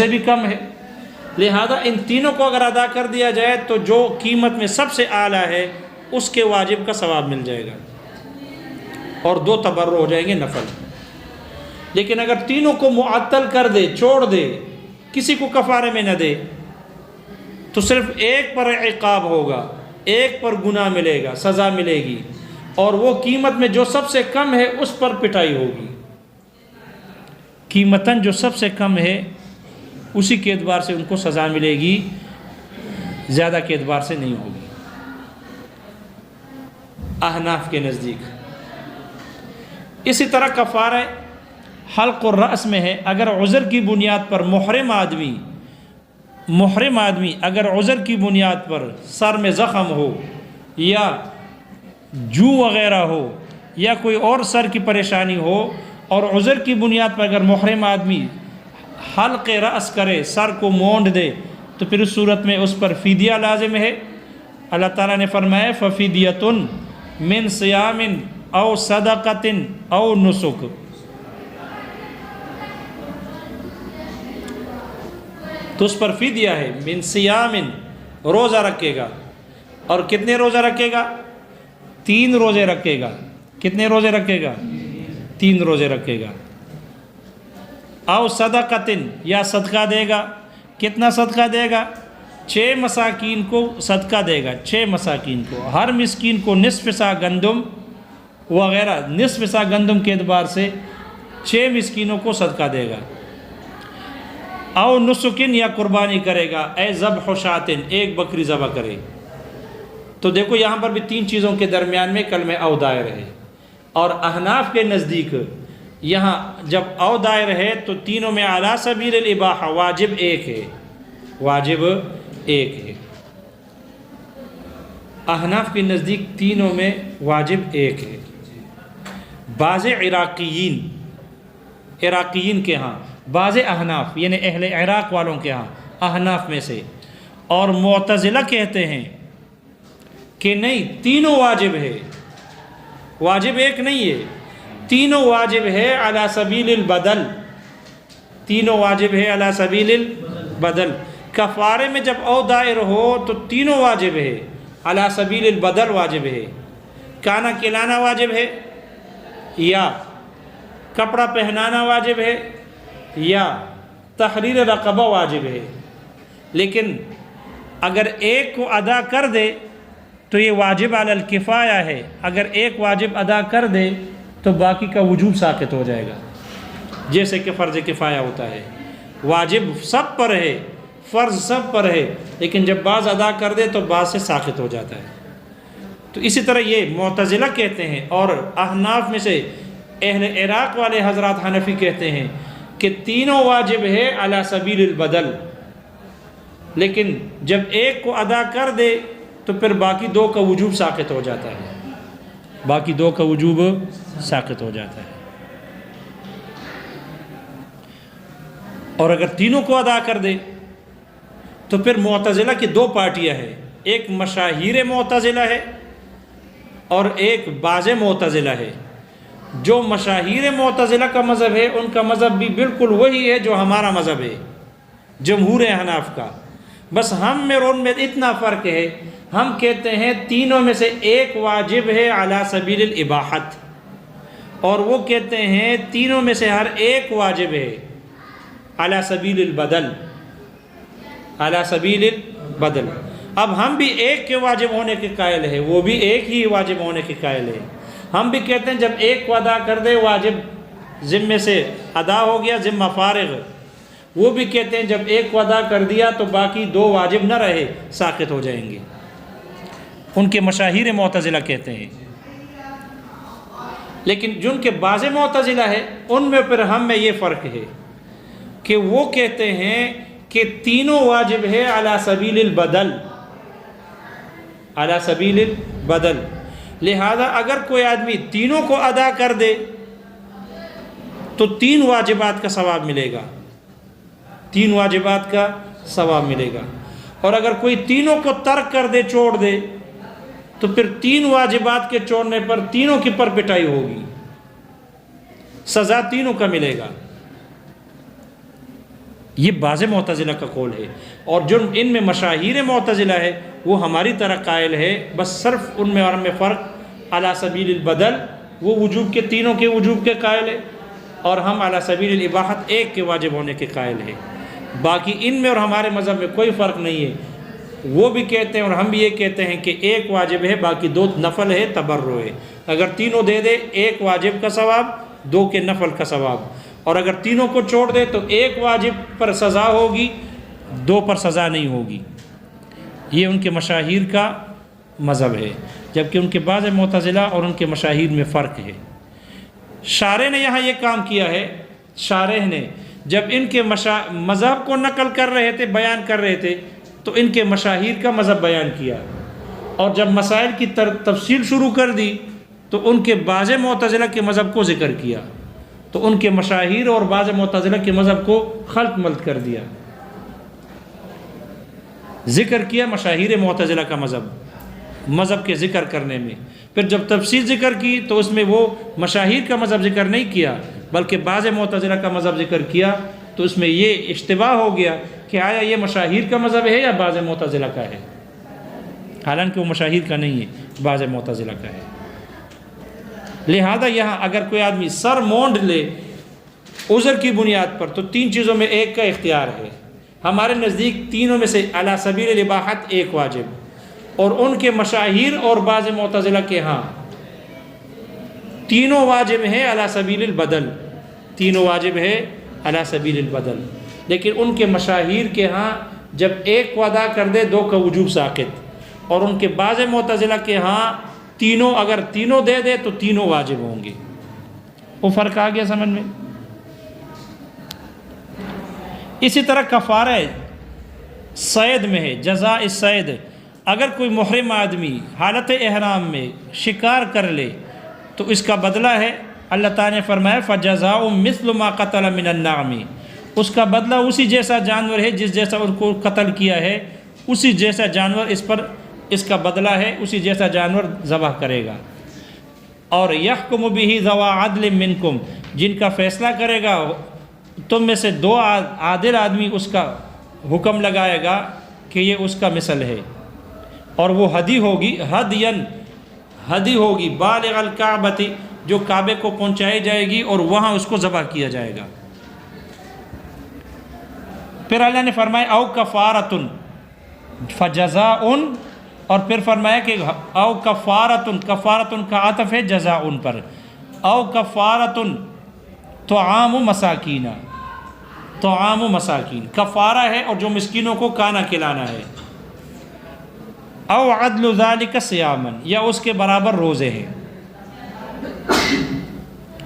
سے بھی کم ہے، لہذا ان تینوں کو اگر ادا کر دیا جائے تو جو قیمت میں سب سے اعلیٰ ہے اس کے واجب کا ثواب مل جائے گا اور 2 تبرع ہو جائیں گے نفل۔ لیکن اگر تینوں کو معطل کر دے، چھوڑ دے، کسی کو کفارے میں نہ دے، تو صرف ایک پر عقاب ہوگا، ایک پر گناہ ملے گا، سزا ملے گی، اور وہ قیمت میں جو سب سے کم ہے اس پر پٹائی ہوگی۔ قیمتاً جو سب سے کم ہے اسی کے اعتبار سے ان کو سزا ملے گی، زیادہ کے اعتبار سے نہیں ہوگی۔ احناف کے نزدیک اسی طرح کفارہ حلق الرأس میں ہے، اگر عذر کی بنیاد پر محرم آدمی اگر عذر کی بنیاد پر سر میں زخم ہو یا جو وغیرہ ہو یا کوئی اور سر کی پریشانی ہو، اور عذر کی بنیاد پر اگر محرم آدمی حلق رأس کرے، سر کو مونڈ دے، تو پھر اس صورت میں اس پر فدیہ لازم ہے۔ اللہ تعالیٰ نے فرمایا فَفِدْيَةٌ مِّن صِيَامٍ او صدقۃ او نسک، تو اس پر فدیہ ہے۔ من صیام، روزہ رکھے گا، اور کتنے روزہ رکھے گا؟ 3 روزے رکھے گا۔ کتنے روزے رکھے گا؟ 3 روزے رکھے گا۔ او صدقۃ، یا صدقہ دے گا۔ کتنا صدقہ دے گا؟ 6 مساکین کو صدقہ دے گا، 6 مساکین کو، ہر مسکین کو نصف سا گندم وغیرہ، نصف سا گندم کے اعتبار سے 6 مسکینوں کو صدقہ دے گا۔ او نسکن، یا قربانی کرے گا، اے ذبح شاتن، ایک بکری ذبح کرے۔ تو دیکھو یہاں پر بھی 3 چیزوں کے درمیان میں کلمہ او دائر ہے، اور احناف کے نزدیک یہاں جب او دائر ہے تو تینوں میں علی سبیل الاباحہ واجب ایک ہے، واجب ایک ہے۔ احناف کے نزدیک تینوں میں واجب ایک ہے۔ بعض عراقیین کے ہاں، بعض احناف یعنی اہل عراق والوں کے ہاں، احناف میں سے، اور معتزلہ کہتے ہیں کہ نہیں، تینوں واجب ہے، واجب ایک نہیں ہے، تینوں واجب ہے علی سبیل البدل، تینوں واجب ہے علی سبیل البدل۔ کفارے میں جب او دائر ہو تو تینوں واجب ہے، علی سبیل البدل واجب ہے۔ کھانا کھلانا واجب ہے، یا کپڑا پہنانا واجب ہے، یا تحریر رقبہ واجب ہے۔ لیکن اگر ایک کو ادا کر دے تو یہ واجب علی الکفایہ ہے، اگر ایک واجب ادا کر دے تو باقی کا وجوب ساقط ہو جائے گا، جیسے کہ فرض کفایہ ہوتا ہے۔ واجب سب پر ہے، فرض سب پر ہے، لیکن جب بعض ادا کر دے تو بعض سے ساقط ہو جاتا ہے۔ تو اسی طرح یہ معتزلہ کہتے ہیں، اور احناف میں سے اہل عراق والے حضرات حنفی کہتے ہیں کہ تینوں واجب ہے علی سبیل البدل، لیکن جب ایک کو ادا کر دے تو پھر باقی 2 کا وجوب ساقط ہو جاتا ہے، باقی 2 کا وجوب ساقط ہو جاتا ہے۔ اور اگر تینوں کو ادا کر دے تو پھر معتزلہ کی 2 پارٹیاں ہیں، ایک مشاہیر معتزلہ ہے اور ایک بعض معتزلہ ہے۔ جو مشاہیر معتزلہ کا مذہب ہے ان کا مذہب بھی بالکل وہی ہے جو ہمارا مذہب ہے، جمہور احناف کا، بس ہم میں اور ان میں اتنا فرق ہے، ہم کہتے ہیں تینوں میں سے ایک واجب ہے علی سبیل الاباحت، اور وہ کہتے ہیں تینوں میں سے ہر ایک واجب ہے علی سبیل البدل، علی سبیل البدل۔ اب ہم بھی ایک کے واجب ہونے کے قائل ہیں، وہ بھی ایک ہی واجب ہونے کے قائل ہے۔ ہم بھی کہتے ہیں جب ایک کو ادا کر دے واجب ذمے سے ادا ہو گیا، ذمہ فارغ۔ وہ بھی کہتے ہیں جب ایک کو ادا کر دیا تو باقی 2 واجب نہ رہے، ساقط ہو جائیں گے۔ ان کے مشاہیر معتزلہ کہتے ہیں۔ لیکن جن کے بعض معتزلہ ہے ان میں پھر ہم میں یہ فرق ہے کہ وہ کہتے ہیں کہ تینوں واجب ہے علی سبیل البدل، علی سبیل البدل۔ لہذا اگر کوئی آدمی تینوں کو ادا کر دے تو 3 واجبات کا ثواب ملے گا، 3 واجبات کا ثواب ملے گا۔ اور اگر کوئی تینوں کو ترک کر دے، چھوڑ دے، تو پھر 3 واجبات کے چھوڑنے پر تینوں کی پر پٹائی ہوگی، سزا تینوں کا ملے گا۔ یہ بعض معتزلہ کا قول ہے، اور جو ان میں مشاہیر معتزلہ ہے وہ ہماری طرح قائل ہے، بس صرف ان میں اور ہم میں فرق علی سبیل البدل، وہ وجوب کے تینوں کے وجوب کے قائل ہے، اور ہم علی سبیل الاباحت ایک کے واجب ہونے کے قائل ہے۔ باقی ان میں اور ہمارے مذہب میں کوئی فرق نہیں ہے، وہ بھی کہتے ہیں اور ہم بھی یہ کہتے ہیں کہ ایک واجب ہے، باقی دو نفل ہے، تبرع ہے۔ اگر تینوں دے دے، ایک واجب کا ثواب، دو کے نفل کا ثواب، اور اگر تینوں کو چھوڑ دے تو ایک واجب پر سزا ہوگی، دو پر سزا نہیں ہوگی۔ یہ ان کے مشاہیر کا مذہب ہے، جبکہ ان کے بعض معتزلہ اور ان کے مشاہیر میں فرق ہے۔ شارح نے یہاں یہ کام کیا ہے، شارح نے جب ان کے مذہب کو نقل کر رہے تھے، بیان کر رہے تھے، تو ان کے مشاہیر کا مذہب بیان کیا، اور جب مسائل کی تفصیل شروع کر دی تو ان کے بعض معتزلہ کے مذہب کو ذکر کیا، تو ان کے مشاہیر اور بعض معتزلہ کے مذہب کو خلط ملط کر دیا، ذکر کیا مشاہیر معتزلہ کا مذہب کے ذکر کرنے میں، پھر جب تفصیل ذکر کی تو اس میں وہ مشاہیر کا مذہب ذکر نہیں کیا بلکہ بعض معتزلہ کا مذہب ذکر کیا، تو اس میں یہ اشتباہ ہو گیا کہ آیا یہ مشاہیر کا مذہب ہے یا بعض معتزلہ کا ہے، حالانکہ وہ مشاہیر کا نہیں ہے، بعض معتزلہ کا ہے۔ لہذا یہاں اگر کوئی آدمی سر مونڈ لے عذر کی بنیاد پر تو تین چیزوں میں ایک کا اختیار ہے۔ ہمارے نزدیک تینوں میں سے علی سبیل الاباحت ایک واجب، اور ان کے مشاہیر اور بعض معتزلہ کے ہاں تینوں واجب ہیں علی سبیل البدل، تینوں واجب ہے علی سبیل البدل، لیکن ان کے مشاہیر کے ہاں جب ایک کو ادا کر دے دو کا وجوب ساقط، اور ان کے بعض معتزلہ کے ہاں تینوں اگر تینوں دے دے تو تینوں واجب ہوں گے۔ وہ فرق آ گیا سمجھ میں؟ اسی طرح کفارہ صید میں ہے، جزاء الصید، اگر کوئی محرم آدمی حالت احرام میں شکار کر لے تو اس کا بدلہ ہے، اللہ تعالیٰ نے فرمایا فَجَزَاءٌ مِثْلُ مَا قَتَلَ مِنَ النَّعْمِ، اس کا بدلہ اسی جیسا جانور ہے جس جیسا ان کو قتل کیا ہے، اسی جیسا جانور اس کا بدلہ ہے، اسی جیسا جانور ذبح کرے گا۔ اور یحکم بہ ذوی عدل منکم، جن کا فیصلہ کرے گا تم میں سے دو عادل آدمی اس کا حکم لگائے گا کہ یہ اس کا مثل ہے، اور وہ ہدی ہوگی، ہدی ہوگی بالغ الکعبۃ، جو کعبے کو پہنچائی جائے گی اور وہاں اس کو ذبح کیا جائے گا۔ پھر اللہ نے فرمایا او کفارۃ فجزاء، اور پھر فرمایا کہ او کفارۃ، کفارۃ کا عطف ہے جزاء پر، او کفارۃ طعام مساکین، طعام مساکین کفارہ ہے اور جو مسکینوں کو کھانا کھلانا ہے، او عدل ذالک صیاما، یا اس کے برابر روزے ہیں۔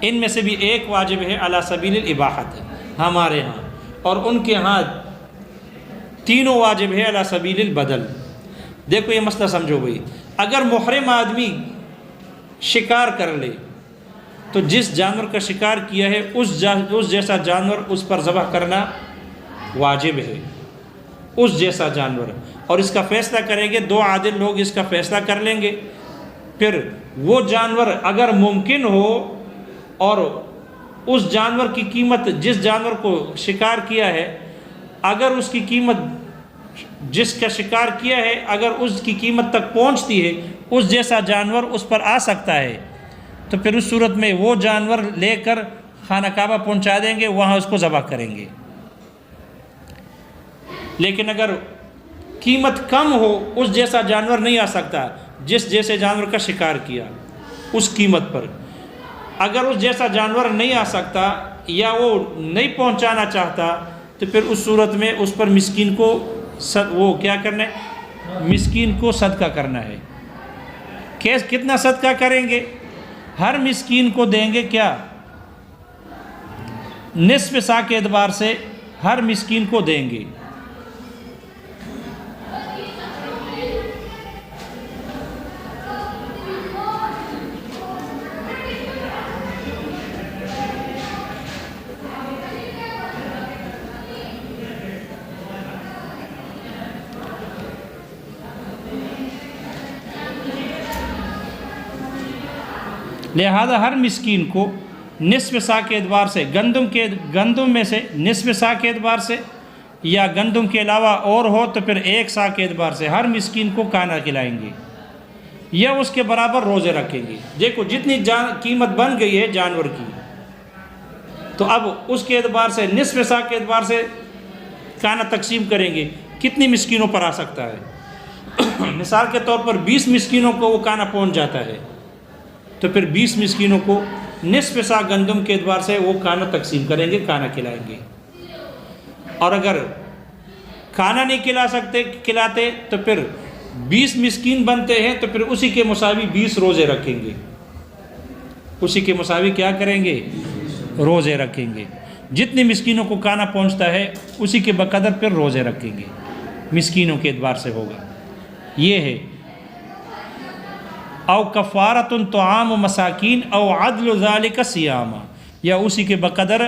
ان میں سے بھی ایک واجب ہے علی سبیل الاباحت ہمارے ہاں، اور ان کے ہاں تینوں واجب ہے علی سبیل البدل۔ دیکھو یہ مسئلہ سمجھو بھائی، اگر محرم آدمی شکار کر لے تو جس جانور کا شکار کیا ہے اس جیسا جانور اس پر ذبح کرنا واجب ہے، اس جیسا جانور، اور اس کا فیصلہ کریں گے دو عادل لوگ، اس کا فیصلہ کر لیں گے۔ پھر وہ جانور اگر ممکن ہو اور اس جانور کی قیمت، جس جانور کو شکار کیا ہے، اگر اس کی قیمت جس کا شکار کیا ہے اگر اس کی قیمت تک پہنچتی ہے، اس جیسا جانور اس پر آ سکتا ہے، تو پھر اس صورت میں وہ جانور لے کر خانہ کعبہ پہنچا دیں گے، وہاں اس کو ذبح کریں گے۔ لیکن اگر قیمت کم ہو، اس جیسا جانور نہیں آ سکتا جس جیسے جانور کا شکار کیا اس قیمت پر، اگر اس جیسا جانور نہیں آ سکتا یا وہ نہیں پہنچانا چاہتا، تو پھر اس صورت میں اس پر مسکین کو وہ کیا کرنا ہے، مسکین کو صدقہ کرنا ہے۔ کتنا صدقہ کریں گے؟ ہر مسکین کو دیں گے کیا؟ نصف سا کے اعتبار سے ہر مسکین کو دیں گے۔ لہذا ہر مسکین کو نصف سا کے اعتبار سے گندم میں سے نصف سا کے اعتبار سے یا گندم کے علاوہ اور ہو تو پھر 1 سا کے اعتبار سے ہر مسکین کو کانا کھلائیں گے یا اس کے برابر روزے رکھیں گے۔ دیکھو جتنی قیمت بن گئی ہے جانور کی، تو اب اس کے اعتبار سے نصف سا کے اعتبار سے کانا تقسیم کریں گے، کتنی مسکینوں پر آ سکتا ہے؟ مثال کے طور پر 20 مسکینوں کو وہ کانا پہنچ جاتا ہے، تو پھر 20 مسکینوں کو نصف سا گندم کے اعتبار سے وہ کانا تقسیم کریں گے، کانا کھلائیں گے۔ اور اگر کھانا نہیں کھلاتے تو پھر 20 مسکین بنتے ہیں، تو پھر اسی کے مساوی 20 روزے رکھیں گے، اسی کے مساوی کیا کریں گے؟ روزے رکھیں گے۔ جتنی مسکینوں کو کھانا پہنچتا ہے اسی کے بقدر پھر روزے رکھیں گے، مسکینوں کے اعتبار سے ہوگا۔ یہ ہے او کفارۃ طعام مساکین او عدل ذالک صیام، یا اسی کے بقدر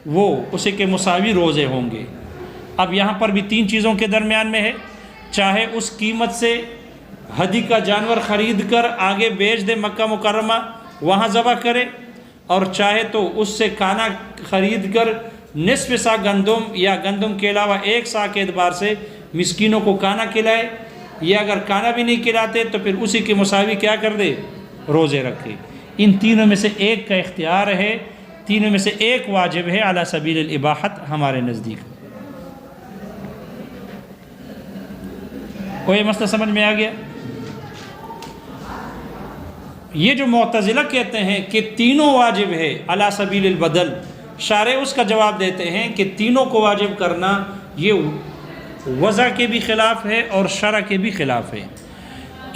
وہ اسی کے مساوی روزے ہوں گے۔ اب یہاں پر بھی 3 چیزوں کے درمیان میں ہے، چاہے اس قیمت سے ہدی کا جانور خرید کر آگے بیچ دے مکہ مکرمہ وہاں ذبح کرے، اور چاہے تو اس سے کھانا خرید کر نصف سا گندم یا گندم کے علاوہ 1 سا کے اعتبار سے مسکینوں کو کھانا کھلائے، یا اگر کھانا بھی نہیں کھلاتے تو پھر اسی کے مساوی کیا کر دے؟ روزے رکھے۔ ان تینوں میں سے ایک کا اختیار ہے، تینوں میں سے ایک واجب ہے علی سبیل الاباحت ہمارے نزدیک۔ کوئی مسئلہ سمجھ میں آ گیا؟ یہ جو معتزلہ کہتے ہیں کہ تینوں واجب ہے علی سبیل البدل، شارح اس کا جواب دیتے ہیں کہ تینوں کو واجب کرنا یہ وضع کے بھی خلاف ہے اور شرع کے بھی خلاف ہے،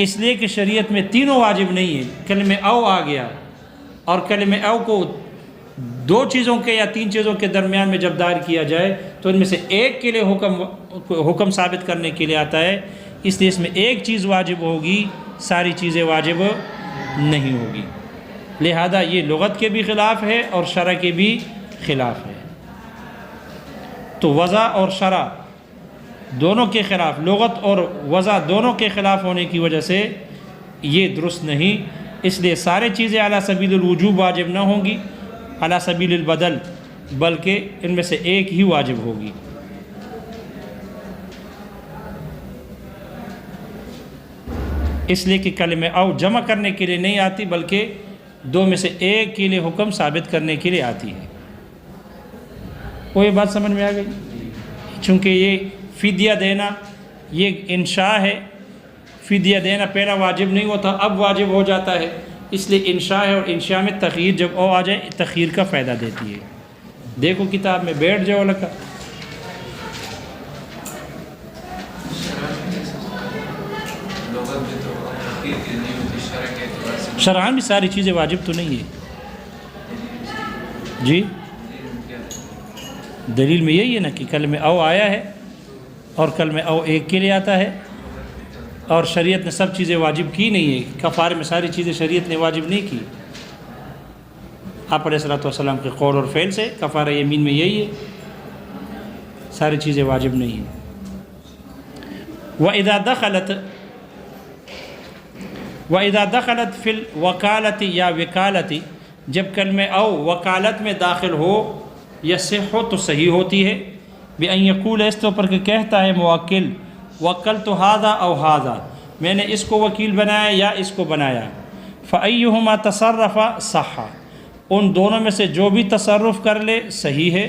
اس لیے کہ شریعت میں تینوں واجب نہیں ہے۔ کلمہ او آ گیا، اور کلمہ او کو 2 چیزوں کے یا 3 چیزوں کے درمیان میں جب دائر کیا جائے تو ان میں سے ایک کے لیے حکم ثابت کرنے کے لیے آتا ہے، اس لیے اس میں ایک چیز واجب ہوگی، ساری چیزیں واجب نہیں ہوگی، لہذا یہ لغت کے بھی خلاف ہے اور شرع کے بھی خلاف ہے۔ تو وضع اور شرع دونوں کے خلاف، لغت اور وضع دونوں کے خلاف ہونے کی وجہ سے یہ درست نہیں، اس لیے سارے چیزیں علی سبیل الوجوب واجب نہ ہوں گی، علی سبیل البدل، بلکہ ان میں سے ایک ہی واجب ہوگی۔ اس لیے کہ کلمہ او جمع کرنے کے لیے نہیں آتی، بلکہ 2 میں سے ایک کے لیے حکم ثابت کرنے کے لیے آتی ہے۔ وہ یہ بات سمجھ میں آ گئی؟ چونکہ یہ فدیہ دینا یہ انشاء ہے، فدیہ دینا پہلا واجب نہیں ہوتا، اب واجب ہو جاتا ہے، اس لیے انشاء ہے، اور انشاء میں تخیر جب او آ جائے تخیر کا فائدہ دیتی ہے۔ دیکھو کتاب میں بیٹھ جاؤ لکھا۔ شرعاً بھی ساری چیزیں واجب تو نہیں ہے جی، دلیل میں یہی ہے نا کہ کلمہ او آیا ہے اور کلمہ او ایک کے لیے آتا ہے، اور شریعت نے سب چیزیں واجب کی نہیں ہے، کفارے میں ساری چیزیں شریعت نے واجب نہیں کی۔ آپ علیہ الصلوۃ والسلام کے قول اور فعل سے کفارہ یمین میں یہی ہے، ساری چیزیں واجب نہیں ہیں۔ وَإِذَا دَخَلَتْ فِي الْوَكَالَةِ یا وکالتی، جب کلمہ او وکالت میں داخل ہو یصح تو صحیح ہوتی ہے، بِأَن يَقُولَ اس طور پر کہ کہتا ہے موکل وَكَّلْتُ هَذَا أَوْ هَذَا، میں نے اس کو وکیل بنایا یا اس کو بنایا، فَأَيُّهُمَا تَصَرَّفَ صَحَّ، ان دونوں میں سے جو بھی تصرف کر لے صحیح ہے،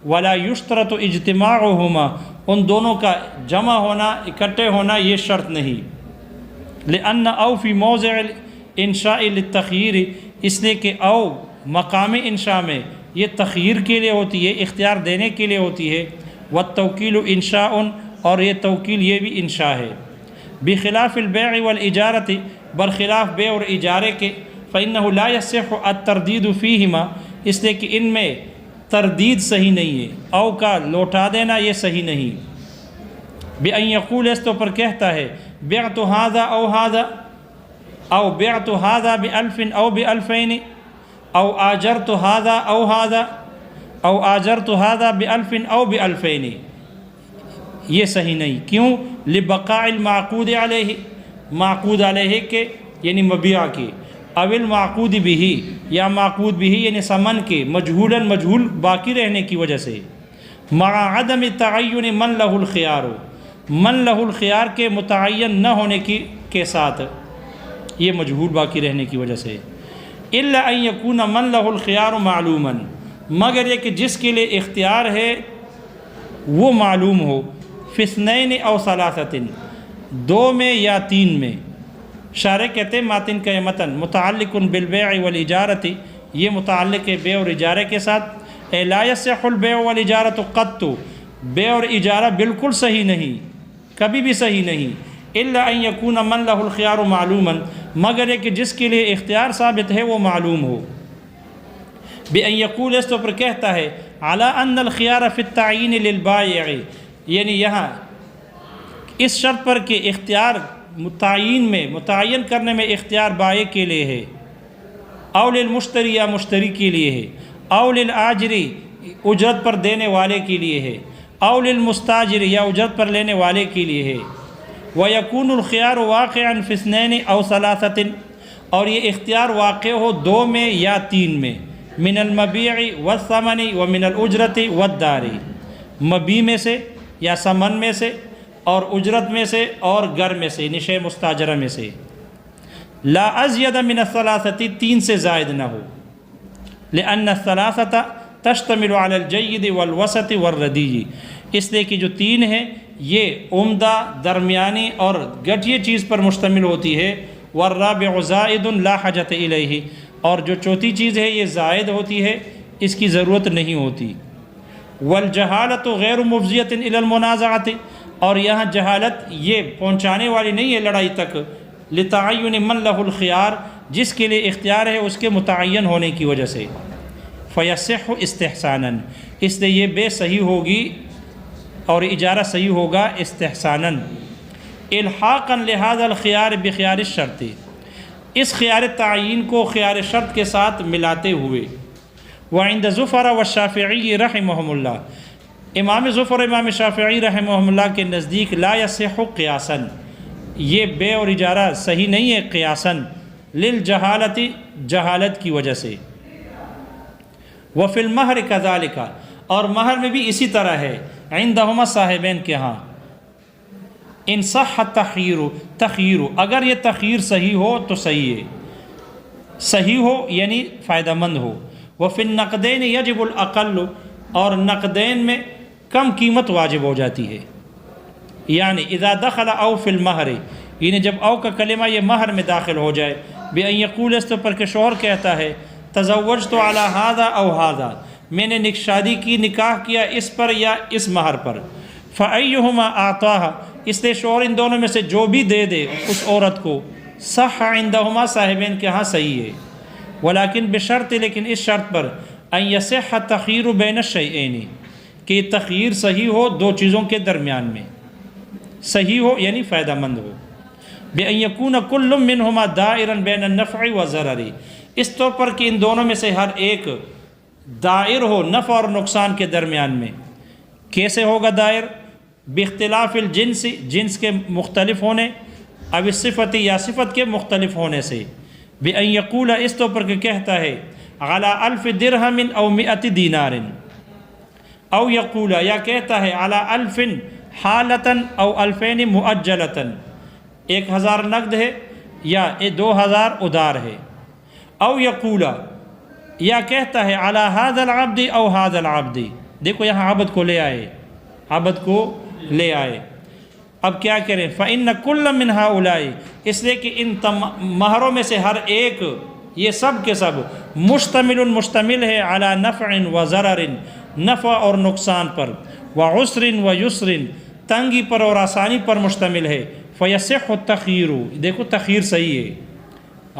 وَلَا يُشْتَرَطُ اجتماعُهُمَا، ان دونوں کا جمع ہونا اکٹھے ہونا یہ شرط نہیں، لأن او فی موضع الانشاء للتخییر، اس لیے کہ او مقام انشاء میں یہ تخییر کے لیے ہوتی ہے، اختیار دینے کے لیے ہوتی ہے، والتوکیل انشاء، اور یہ توکیل یہ بھی انشاء ہے، بخلاف البیع والاجارۃ، برخلاف بیع اور اجارے کے، فإنه لا يصح التردید فیہما، اس لیے کہ ان میں تردید صحیح نہیں ہے، او کا لوٹا دینا یہ صحیح نہیں، بأن یقول اس تو پر کہتا ہے بعت هذا او هذا، او بعت هذا ب1000 او ب2000، او آجرت هذا او هذا، او آجرت هذا ب1000 او ب2000، یہ صحیح نہیں، کیوں؟ لبقاء المعقود علیہ، معقود علیہ کے یعنی مبیع کے، او المعقود به، یا معقود به یعنی ثمن کے، مجہولاً مجہول باقی رہنے کی وجہ سے، مع عدم تعین من لہ الخیار، من لہ الخیار کے متعین نہ ہونے کے ساتھ، یہ مجہول باقی رہنے کی وجہ سے، الا ان یکون من لہ الخیار معلوما، مگر یہ کہ جس کے لیے اختیار ہے وہ معلوم ہو، فی اثنین او ثلاثۃ، دو میں یا تین میں۔ شارح کہتے ہیں ماتن کا یہ متن متعلق بالبیع والاجارۃ، یہ متعلق ہے بیع اور اجارے کے ساتھ۔ اے لا یصح البیع والاجارۃ قط، بیع اور اجارہ بالکل صحیح نہیں، کبھی بھی صحیح نہیں، الا ان یکون من لہ الخیار معلوما، مگر یہ کہ جس کے لیے اختیار ثابت ہے وہ معلوم ہو۔ بأن یقول، اس پر کہتا ہے، علی ان الخیار فی التعیین للبائع، یعنی یہاں اس شرط پر کہ اختیار متعین کرنے میں اختیار بائع کے لیے ہے، او للمشتری، یا مشتری کے لیے ہے، او للآجری، اجرت پر دینے والے کے لیے ہے، او للمستاجر، یا اجرت پر لینے والے کے لیے ہے۔ وَيَكُونُ الْخِيَارُ وَاقِعًا فِي اثْنَيْنِ أَوْ ثَلَاثَةٍ، اور یہ اختیار واقع ہو دو میں یا تین میں، من المبیع والثمن ومن الأجرة والدار، مبیع میں سے یا ثمن میں سے اور اجرت میں سے اور گھر میں سے، یعنی شے مستاجرہ میں سے، لا ازید من الثلاثة، تین سے زائد نہ ہو، لأن الثلاثة تشتمل على الجید والوسط والردی، اس لیے کہ جو تین ہیں یہ عمدہ، درمیانی اور گھٹیا چیز پر مشتمل ہوتی ہے، والرابع زائد لا حاجت الیہ، اور جو چوتھی چیز ہے یہ زائد ہوتی ہے، اس کی ضرورت نہیں ہوتی۔ والجہالت غیر مفضیۃ الی المنازعۃ، اور یہاں جہالت یہ پہنچانے والی نہیں ہے لڑائی تک، لتعین من لہ الخیار، جس کے لیے اختیار ہے اس کے متعین ہونے کی وجہ سے، فیصح استحسانا، اس لیے یہ بے صحیح ہوگی اور اجارہ صحیح ہوگا استحسانا، الحاقا لہذا الخیار بخیار الشرط، اس خیار تعین کو خیار شرط کے ساتھ ملاتے ہوئے۔ وعند زفر والشافعی رحمہم اللہ، امام زفر امام شافعی رحمہم اللہ کے نزدیک لا یصح قیاسا، یہ بے اور اجارہ صحیح نہیں ہے قیاسا، للجہالت، جہالت کی وجہ سے۔ وفی المہر کذالک، اور مہر میں بھی اسی طرح ہے، عندہما صاحبین کے ہاں، ان صح تخیر، اگر یہ تخیر صحیح ہو تو صحیح ہے، صحیح ہو یعنی فائدہ مند ہو۔ وفی النقدین یجب الاقل، اور نقدین میں کم قیمت واجب ہو جاتی ہے، یعنی اذا دخل او فی المہر، یعنی جب او کا کلمہ یہ مہر میں داخل ہو جائے، بأن یقول، اس پر کہ شوہر کہتا ہے، تزوجت علی ھذا او ھذا، میں نے شادی کی، نکاح کیا اس پر یا اس مہر پر، فأیہما اعطاہا، اس لیے شوہر ان دونوں میں سے جو بھی دے دے اس عورت کو، صح عندہما، صاحبین کے ہاں صحیح ہے، ولیکن بشرط، لیکن اس شرط پر، ان یصح تخیر بین الشیئین، کہ یہ تخیر صحیح ہو دو چیزوں کے درمیان میں، صحیح ہو یعنی فائدہ مند ہو، بأن یکون کل منہما دائرا بین النفع والضرر، اس طور پر کہ ان دونوں میں سے ہر ایک دائر ہو نفع اور نقصان کے درمیان میں۔ کیسے ہوگا دائر؟ باختلاف الجنس، جنس کے مختلف ہونے، اب الصفت، یا صفت کے مختلف ہونے سے، بأن یقول، اس طور پر کہ کہتا ہے، علی 1000 درہم او 100 دینار، او یقول، یا کہتا ہے، علی 1000 حالتا او 2000 مؤجلتا، 1000 نقد ہے یا 2000 ادار ہے، او یقول، یا کہتا ہے، علی ھذا العبد او ھذا العبد، دیکھو یہاں عبد کو لے آئے، عبد کو لے آئے، اب کیا کریں، فإن كل من هؤلاء، اس لیے کہ ان مہروں میں سے ہر ایک، یہ سب کے سب، مشتمل ہے، علی نفع و ضرر، نفع اور نقصان پر، وعسر و یسر، تنگی پر اور آسانی پر مشتمل ہے، فیصح التخیر، دیکھو تخیر صحیح ہے،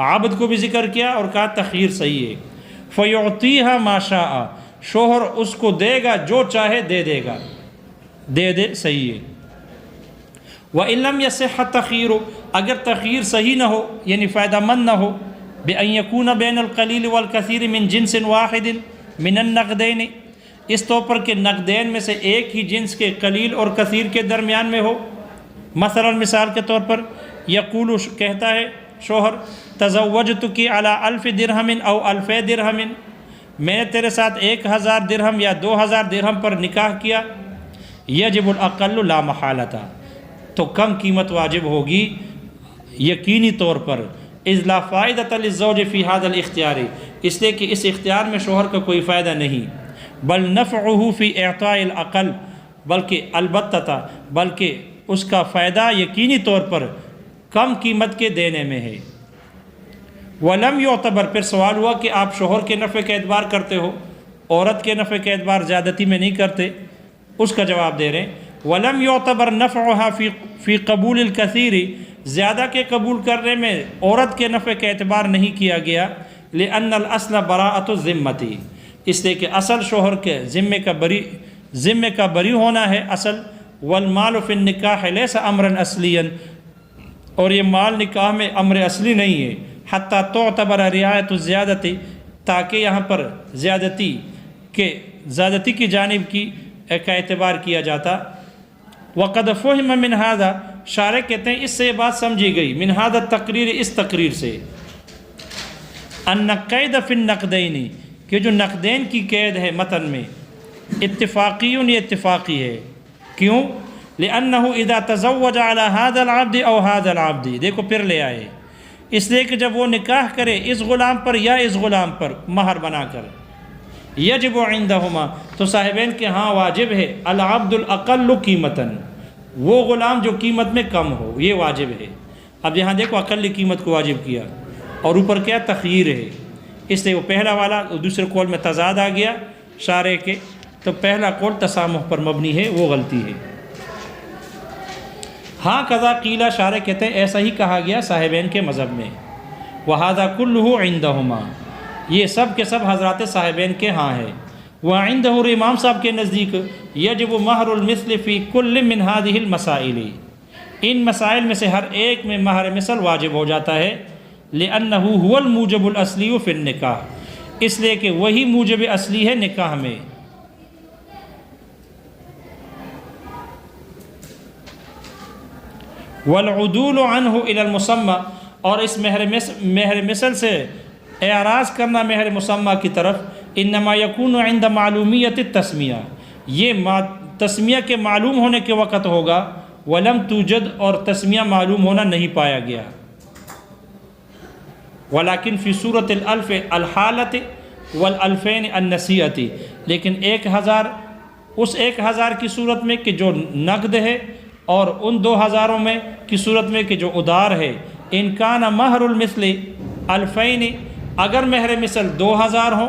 عبد کو بھی ذکر کیا اور کہا تخیر صحیح ہے، فیعطیہا ما شاء، شوہر اس کو دے گا جو چاہے دے گا، دے صحیح ہے۔ وَإِن لَمْ يَصِحَّ التَّخِيرُ، اگر تخیر صحیح نہ ہو یعنی فائدہ مند نہ ہو، بأن يكون بين القلیل والکثیر من جنس واحد من النقدین، اس طور پر کہ نقدین میں سے ایک ہی جنس کے قلیل اور کثیر کے درمیان میں ہو، مثلا مثال کے طور پر، یقول، کہتا ہے شوہر، تزوجتک علی 1000 درہم او 2000 درہم، میں نے تیرے ساتھ 1000 درہم یا 2000 درہم پر نکاح کیا، یجب الاقل لا محالۃ، تو کم قیمت واجب ہوگی یقینی طور پر، اذ لا فائدۃ للزوج فی ھذا الاختیار، اس لیے کہ اس اختیار میں شوہر کا کوئی فائدہ نہیں، بل نفعہ فی اعطاء الاقل، بلکہ البتہ بلکہ اس کا فائدہ یقینی طور پر کم قیمت کے دینے میں ہے۔ ولم یعتبر، پھر سوال ہوا کہ آپ شوہر کے نفع کا اعتبار کرتے ہو، عورت کے نفع کا اعتبار زیادتی میں نہیں کرتے، اس کا جواب دے رہے ہیں ولم یعتبر نفعها فی قبول الکثیر، زیادہ کے قبول کرنے میں عورت کے نفع کا اعتبار نہیں کیا گیا، لأن الاصل براءۃ الذمۃ، اس لیے کہ اصل شوہر کے ذمے کا بری ہونا ہے اصل، والمال فی النکاح لیس امرا اصلیا، اور یہ مال نکاح میں امر اصلی نہیں ہے، حتیٰ تعتبر رعایت الزیادت، تاکہ یہاں پر زیادتی کی جانب کا اعتبار کیا جاتا۔ وقد فہم من ھذا، شارح کہتے ہیں اس سے یہ بات سمجھی گئی، من ھذا التقریر، اس تقریر سے، ان قید فی النقدین، کہ جو نقدین کی قید ہے متن میں، اتفاقی، یہ اتفاقی ہے، کیوں؟ لأنہ اذا تزوج على هذا العبد او هذا العبد، دیکھو پھر لے آئے، اس لیے کہ جب وہ نکاح کرے اس غلام پر یا اس غلام پر مہر بنا کر، یجب عندہما، تو صاحبین کے ہاں واجب ہے، العبد الاقل قیمتاً، وہ غلام جو قیمت میں کم ہو، یہ واجب ہے۔ اب یہاں دیکھو اقل قیمت کو واجب کیا، اور اوپر کیا تخییر ہے، اس لیے وہ پہلا والا دوسرے قول میں تضاد آ گیا شارح کے، تو پہلا قول تسامح پر مبنی ہے، وہ غلطی ہے۔ ہاں قضا قیلہ، شارح کہتے ہیں ایسا ہی کہا گیا صاحبین کے مذہب میں، وہذا کلہ عندہما، یہ سب کے سب حضرات صاحبین کے ہاں ہے، وعندہ، امام صاحب کے نزدیک، یجب مہر المثل فی کل من ہذہ المسائل، ان مسائل میں سے ہر ایک میں مہر مثل واجب ہو جاتا ہے، لأنہ هو الموجب الاصلی فی النکاح، اس لیے کہ وہی موجب اصلی ہے نکاح میں۔ والعدول عنہ الی المسمى، اور اس مہر مثل سے اعراض کرنا مہر مسمى کی طرف، انما یکون عند معلومیت التسمیہ، یہ تسمیہ کے معلوم ہونے کے وقت ہوگا، ولم توجد، اور تسمیہ معلوم ہونا نہیں پایا گیا، ولیکن فی صورت الالف الحالت والالفین النسیۃ، لیکن 1000 اس 1000 کی صورت میں کہ جو نقد ہے، اور ان 2000 میں کی صورت میں کہ جو ادار ہے، ان کان مہر المثل الفین، اگر مہر مثل 2000 ہو،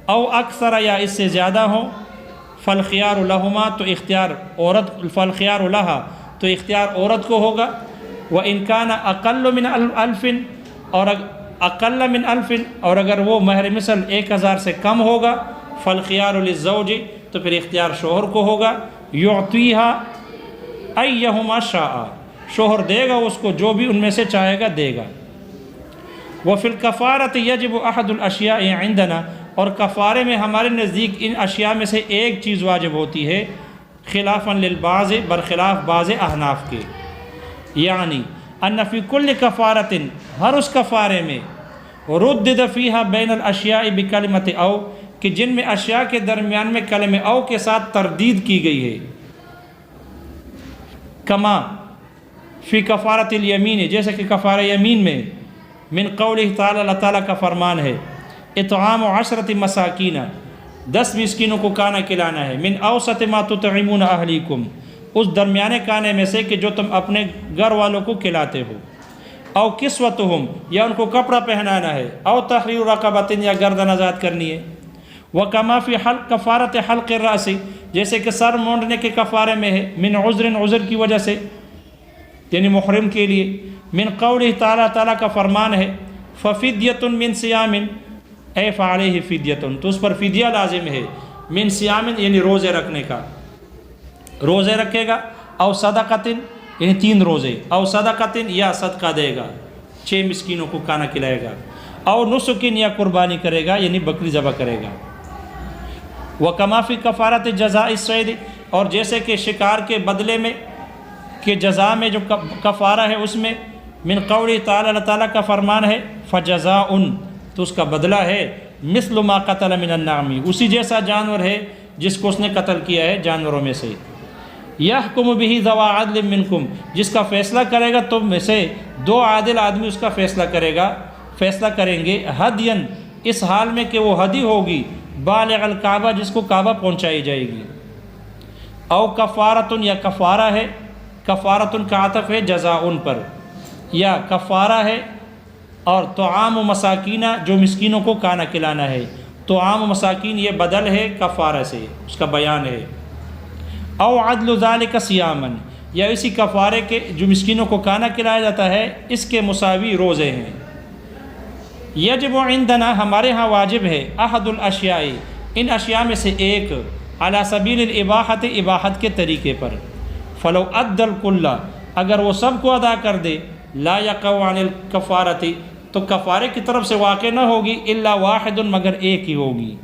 او اکثر یا اس سے زیادہ ہو، فالخیار لہما، تو اختیار عورت، فالخیار لہا، تو اختیار عورت کو ہوگا، وان کان اقل من الف، اور اقل من الف، اور اگر وہ مہر مثل 1000 سے کم ہوگا، فالخیار للزوج، تو پھر اختیار شوہر کو ہوگا، یعطیہا ایہما شاء، شوہر دے گا اس کو جو بھی ان میں سے چاہے گا دے گا۔ وفی الکفارۃ یجب احد الاشیاء عندنا، اور کفارے میں ہمارے نزدیک ان اشیاء میں سے ایک چیز واجب ہوتی ہے، خلافا للبعض، برخلاف بعض احناف کے، یعنی ان فی کل کفارۃ، ہر اس کفارے میں، ردد فیہا بین الاشیاء بکلمۃ او، کہ جن میں اشیاء کے درمیان میں کلمہ او کے ساتھ تردید کی گئی ہے، کما فی کفارت الیمین، جیسے کہ کفارہ یمین میں، من قولہ تعالی، اللہ تعالیٰ کا فرمان ہے، اطعام 10 مساکین، 10 مسکینوں کو کھانا کھلانا ہے، من اوسط ما تطعمون اہلیکم، اس درمیانے کھانے میں سے کہ جو تم اپنے گھر والوں کو کھلاتے ہو، او کسوتہم، یا ان کو کپڑا پہنانا ہے، او تحریر رقبۃ، یا گردن آزاد کرنی ہے، وکما فی حلق کفارت حلق الراس، جیسے کہ سر مونڈنے کے کفارے میں ہے، من عذر، عذر کی وجہ سے، یعنی محرم کے لیے، من قولہ تعالی، تعالیٰ کا فرمان ہے، ففدیۃ من صیام، اے فعلیہ فدیۃ، تو اس پر فدیہ لازم ہے، من صیام یعنی روزے رکھنے کا، روزے رکھے گا، او صدقۃ یعنی 3 روزے، او صدقۃ یا صدقہ دے گا، 6 مسکینوں کو کھانا کھلائے گا، او نسک یا قربانی کرے گا یعنی بکری ذبح کرے گا، وکما فی کفارت جزاء الصید، اور جیسے کہ شکار کے بدلے میں کہ جزا میں جو کفارہ ہے اس میں، من قول تعالی، اللہ تعالیٰ کا فرمان ہے، فجزاء، تو اس کا بدلہ ہے، مثل ما قتل من النعم، اسی جیسا جانور ہے جس کو اس نے قتل کیا ہے جانوروں میں سے۔ یحکم بہ ذوا عدل منکم، جس کا فیصلہ کرے گا تم میں سے 2 عادل آدمی اس کا فیصلہ کریں گے، ہدین، اس حال میں کہ وہ ہدی ہوگی، بالغ الکعبہ، جس کو کعبہ پہنچائی جائے گی، او کفارتن، یا کفارہ ہے، کفارتن کا عطف ہے جزاؤن پر، یا کفارہ ہے، اور طعام و مساکینہ، جو مسکینوں کو کھانا کھلانا ہے، طعام و مساکین یہ بدل ہے کفارہ سے، اس کا بیان ہے، او عدل ذالک صیامن، یا اسی کفارے کے جو مسکینوں کو کھانا کھلایا جاتا ہے اس کے مساوی روزے ہیں۔ یجب عندنا، ہمارے ہاں واجب ہے، احد الاشیاء، ان اشیاء میں سے ایک، علی سبیل الاباحۃ، اباحت کے طریقے پر، فلو ادى الکل، اگر وہ سب کو ادا کر دے، لا یقع عن الکفارۃ، تو کفارے کی طرف سے واقع نہ ہوگی، الا واحد، مگر ایک ہی ہوگی،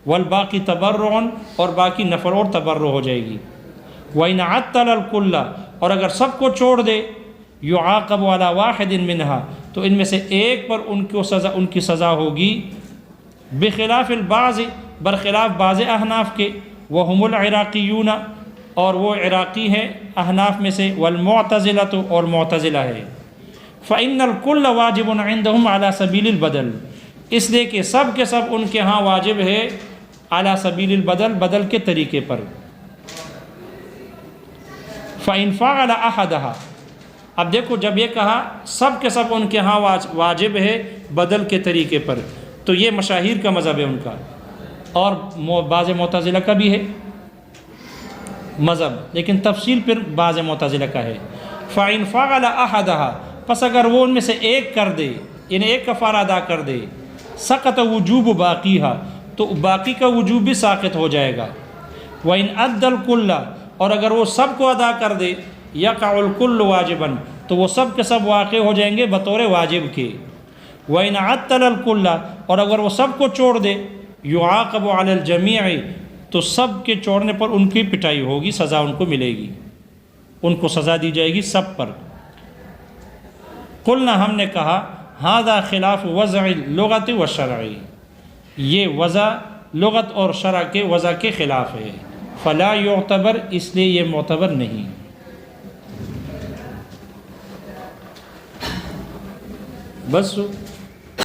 والباقی تبرع، اور باقی نفل اور تبرع ہو جائے گی، وَإِنْ عَطَّلَ الْكُلَّ، اور اگر سب کو چھوڑ دے، يُعَاقَبُ عَلَى وَاحِدٍ مِنْهَا، تو ان میں سے ایک پر ان کی سزا ہوگی، بخلاف البعض، برخلاف بعض احناف کے، وَهُمُ الْعِرَاقِيُّونَ، اور وہ عراقی ہیں احناف میں سے، وَالْمُعْتَزِلَةُ، اور معتزلہ ہے، فَإِنَّ الْكُلَّ وَاجِبٌ عِنْدَهُمْ عَلَى سَبِيلِ الْبَدَلِ، اس لیے کہ سب کے سب ان کے ہاں واجب ہے علی سبیل البدل، بدل کے طریقے پر۔ فَإِنْ فَعَلَ أَحَدَهَا، اب دیکھو جب یہ کہا سب کے سب ان کے ہاں واجب ہے بدل کے طریقے پر، تو یہ مشاہیر کا مذہب ہے ان کا، اور بعض معتزلہ کا بھی ہے مذہب، لیکن تفصیل پھر بعض معتزلہ کا ہے۔ فَإِنْ فَعَلَ أَحَدَهَا، پس اگر وہ ان میں سے ایک کر دے، یعنی ایک کفارہ ادا کر دے، سقط وجوب باقیہا، تو باقی کا وجوب بھی ساقط ہو جائے گا۔ وَإِنْ أَدَّى الْكُلَّ، اور اگر وہ سب کو ادا کر دے، یقع الکل واجباً، تو وہ سب کے سب واقع ہو جائیں گے بطور واجب کے۔ وَإِنْ عَطَّلَ الْكُلَّ، اور اگر وہ سب کو چھوڑ دے، يُعَاقَبُ عَلَى الْجَمِيعِ، تو سب کے چھوڑنے پر ان کی پٹائی ہوگی، سزا ان کو ملے گی، ان کو سزا دی جائے گی سب پر۔ قلنا، ہم نے کہا، ھذا خلاف وضع اللغۃ والشرع، یہ وضع لغت اور شرع کے وضع کے خلاف ہے، فلا یعتبر، اس لیے یہ معتبر نہیں۔ بس